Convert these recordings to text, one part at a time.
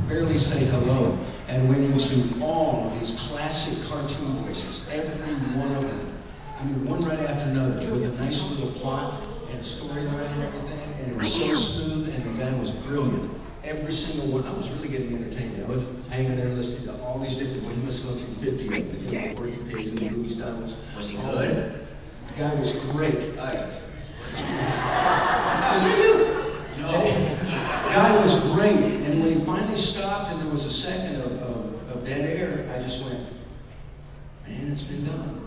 barely say hello, and went into all these classic cartoon voices, every one of them. I mean, one right after another, with a nice little plot and storyline and everything, and it was so smooth, and the guy was brilliant. Every single one, I was really getting entertained. I was hanging there listening to all these different, well, he must go through 50 of the Porky Pigs and the movie styles. Was he good? The guy was great. Was it you? No. The guy was great, and when he finally stopped and there was a second of dead air, I just went, man, it's been done.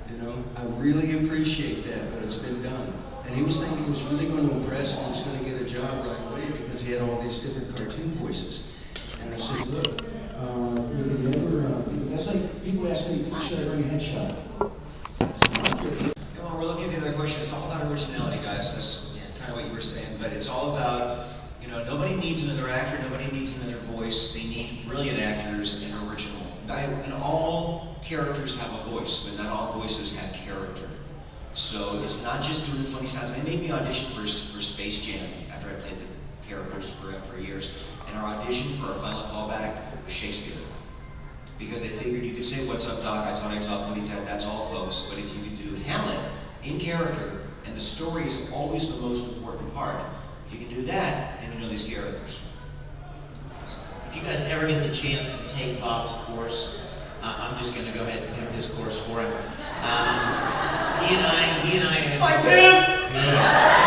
You know, I really appreciate that, but it's been done. And he was thinking he was really going to impress and he was going to get a job right away because he had all these different cartoon voices. And I said, look, that's like people ask me, should I bring a headshot? Come on, we're looking at the other question. It's all about originality, guys. That's kind of what you were saying. But it's all about, you know, nobody needs another actor, nobody needs another voice. They need brilliant actors and original. And all characters have a voice, but not all voices have character. So it's not just doing funny sounds. They made me audition for Space Jam after I played the characters for years. And our audition for our final callback was Shakespeare. Because they figured you could say, what's up, Doc? I taught I talk, movie Ted, that's all, folks. But if you could do Hamlet in character, and the story is always the most important part, if you can do that, then you know these characters. If you guys ever get the chance to take Bob's course, I'm just going to go ahead and have his course for him. He and I have... Like him! Yeah.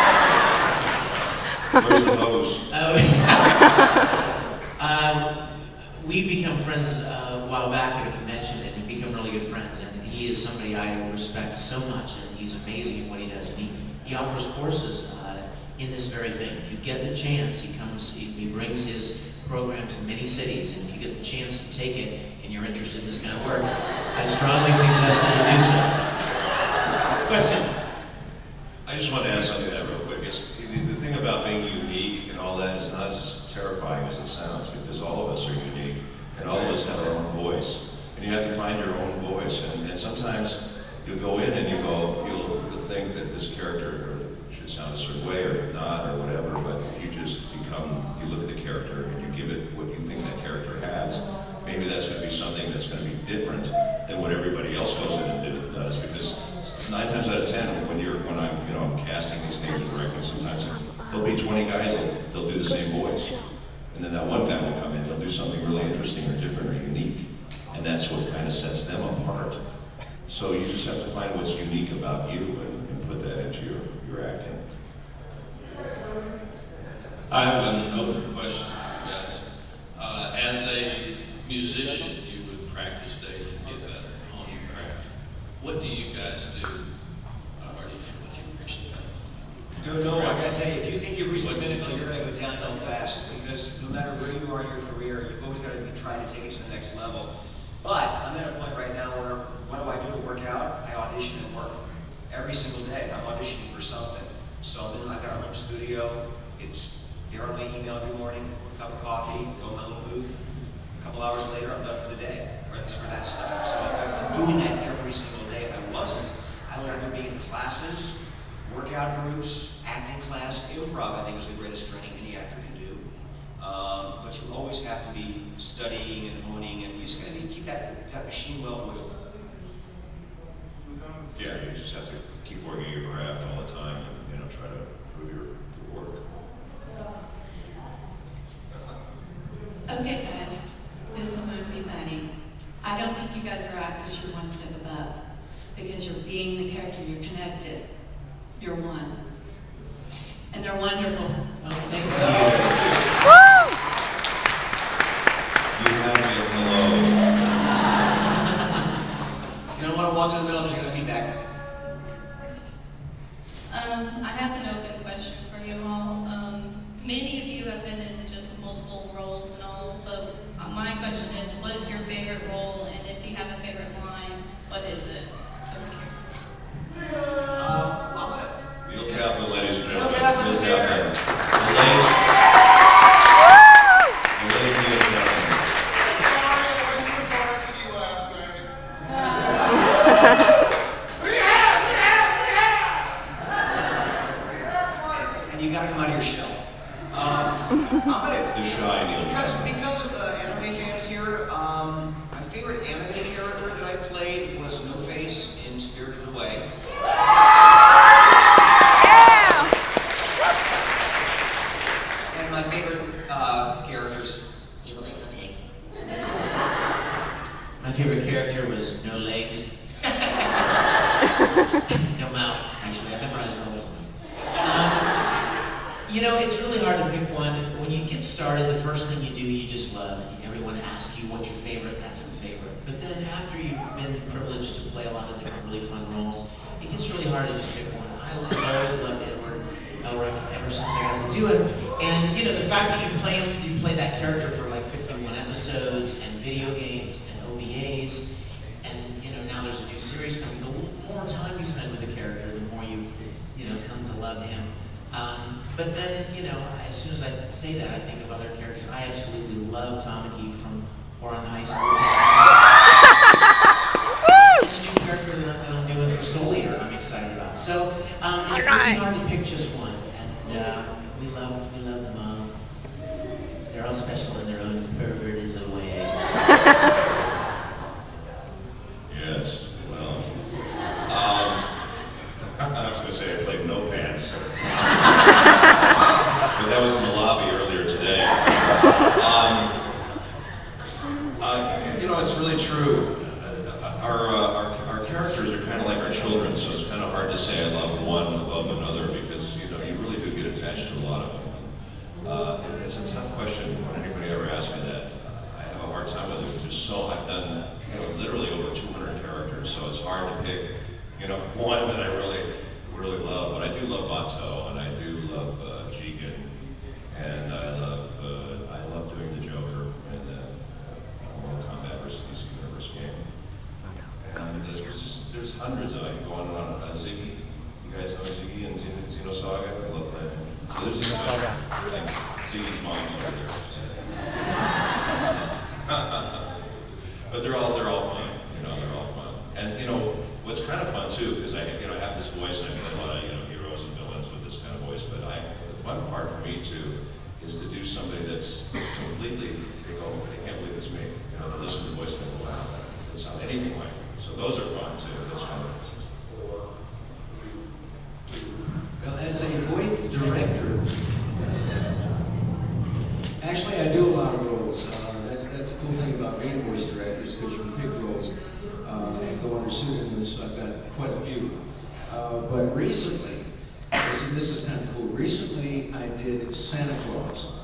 Where's the hose? We become friends a while back at a convention, and we become really good friends. And he is somebody I respect so much, and he's amazing at what he does. And he offers courses in this very thing. If you get the chance, he brings his program to many cities, and if you get the chance to take it, and you're interested in this kind of work, I strongly suggest that you do so. Question? I just wanted to ask something to that real quick. The thing about being unique and all that is not as terrifying as it sounds, because all of us are unique, and all of us have our own voice. And you have to find your own voice, and sometimes you'll go in and you'll think that this character should sound a certain way or not or whatever, but you just you look at the character and you give it what you think that character has. Maybe that's going to be something that's going to be different than what everybody else goes in and does, because 9 times out of 10, when I'm casting these things and directing, sometimes there'll be 20 guys they'll do the same voice, and then that one guy will come in, he'll do something really interesting or different or unique, and that's what kind of sets them apart. So you just have to find what's unique about you and put that into your acting. I have an open question for you guys. As a musician, you would practice daily and get better, hone your craft. What do you guys do? Or do you feel like you've reached that? No, I gotta tell you, if you think you've reached the pinnacle, you're gonna go downhill fast, because no matter where you are in your career, you've always gotta be trying to take it to the next level. But I'm at a point right now where, what do I do to work out? I audition and work. Every single day, I'm auditioning for something. So then I've got a home studio. They're on my email every morning, a cup of coffee, go in my little booth. A couple hours later, I'm done for the day, or at least for that stuff. So I'm doing that every single day. If I wasn't, I would either be in classes, workout groups, acting class, improv, I think is the greatest training any actor can do. But you always have to be studying and honing, and you just gotta keep that machine well oiled. Yeah, you just have to keep working your craft all the time and try to improve your work. Okay, guys, this is going to be funny. I don't think you guys are actors, you're one step above. Because you're being the character, you're connected. You're one. And they're wonderful. Oh, thank you. You have it hello. You don't want to walk to the middle because you're gonna feedback. I have an open question for you all. Many of you have been in just multiple roles and all, but my question is, what is your favorite role? And if you have a favorite line, what is it? Neil Kaplan, ladies and gentlemen. Neil Kaplan is here. Ladies. characters. You look like a pig. My favorite character was no legs. No mouth, actually. I memorized all those ones. You know, it's really hard to pick one. When you get started, the first thing you do, you just love. Everyone asks you what's your favorite, that's the favorite. But then after you've been privileged to play a lot of different really fun roles, it gets really hard to just pick one. I've always loved Edward Elric ever since I got to do it. And you know, the fact that you play that character for like 51 episodes and video games and OVAs, and you know, now there's a new series coming. The more time you spend with the character, the more you come to love him. But then, you know, as soon as I say that, I think of other characters. I absolutely love Tamaki from Oran High School. And the new character that I'm doing for Soul Eater, I'm excited about. So it's really hard to pick just one. And we love them all. They're all special in their own perverted little way. Yes, well, I was going to say I played No Pants. But that was in the lobby earlier today. You know, it's really true. Our characters are kind of like our children, so it's kind of hard to say I love one above another because, you know, you really do get attached to a lot of them. It's a tough question when anybody ever asks me that. I have a hard time with it. I've done, you know, literally over 200 characters, so it's hard to pick, you know, one that I really love. But I do love Batou, and I do love Jigen, and I love doing the Joker in the Mortal Kombat versus DC Universe game. And there's hundreds of I can go on and on. Ziggy, you guys know Ziggy and Xenosaga? I love that. So there's Ziggy's mom's over there. But they're all fun. You know, they're all fun. And you know, what's kind of fun too, because I have this voice and I meet a lot of heroes and villains with this kind of voice. But the fun part for me too is to do somebody that's completely, they go, they can't believe it's me. You know, they listen to the voice and they go, wow, that doesn't sound anything like me. So those are fun too. That's fun. Well, as a voice director, actually I do a lot of roles. That's the cool thing about being voice directors, because you can pick roles and go under pseudonyms, so I've got quite a few. But recently, this is kind of cool, recently I did Santa Claus,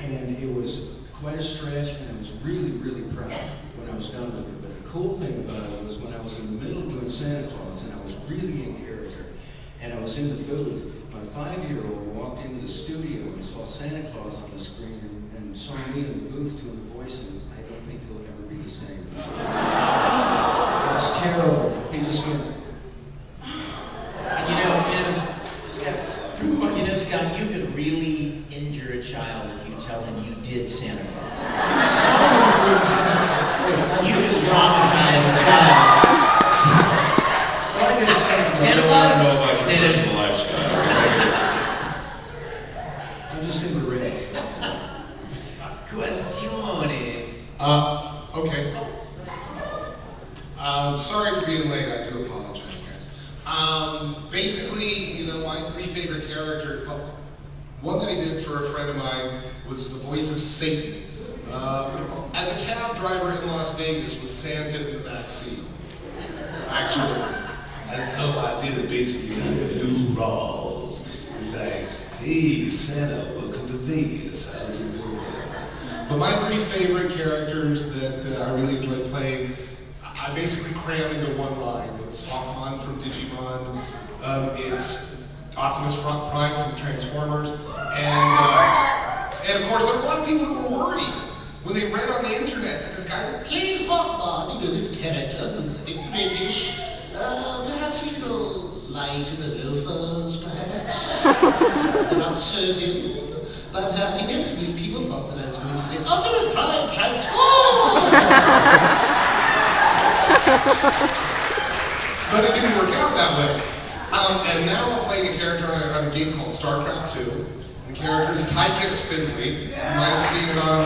and it was quite a stretch, and I was really, really proud when I was done with it. But the cool thing about it was when I was in the middle doing Santa Claus, and I was really in character, and I was in the booth, my 5-year-old walked into the studio and saw Santa Claus on the screen and saw me in the booth doing the voice, and I don't think he'll ever be the same. It's terrible. He just went, Scott, you could really injure a child if you tell him you did Santa Claus. You could traumatize a child. well, I did Santa I Claus? don't know about your personal life, Scott. I'm just in the ring. Questione. Okay. Sorry for being late. I do apologize, guys. Basically, you know, my 3 favorite characters. Well, one that I did for a friend of mine was the voice of Satan. As a cab driver in Las Vegas with Santa in the back seat, actually. And so I did it basically like Lou Rawls. It's like, hey, Santa, welcome to Vegas. How's it going? But my 3 favorite characters that I really enjoyed playing, I basically cram into one line. It's Hawkman from Digimon. It's Optimus Prime from Transformers. And of course, there were a lot of people who were worried when they read on the internet that this guy that played Hawkman, you know, this character was a bit British. Perhaps a little light in the loafers, perhaps. I'm not certain. But inevitably, people thought that I was going to say, Optimus Prime, transform! But it didn't work out that way. And now I'm playing a character on a game called StarCraft 2. The character is Tychus Finley. You might have seen it on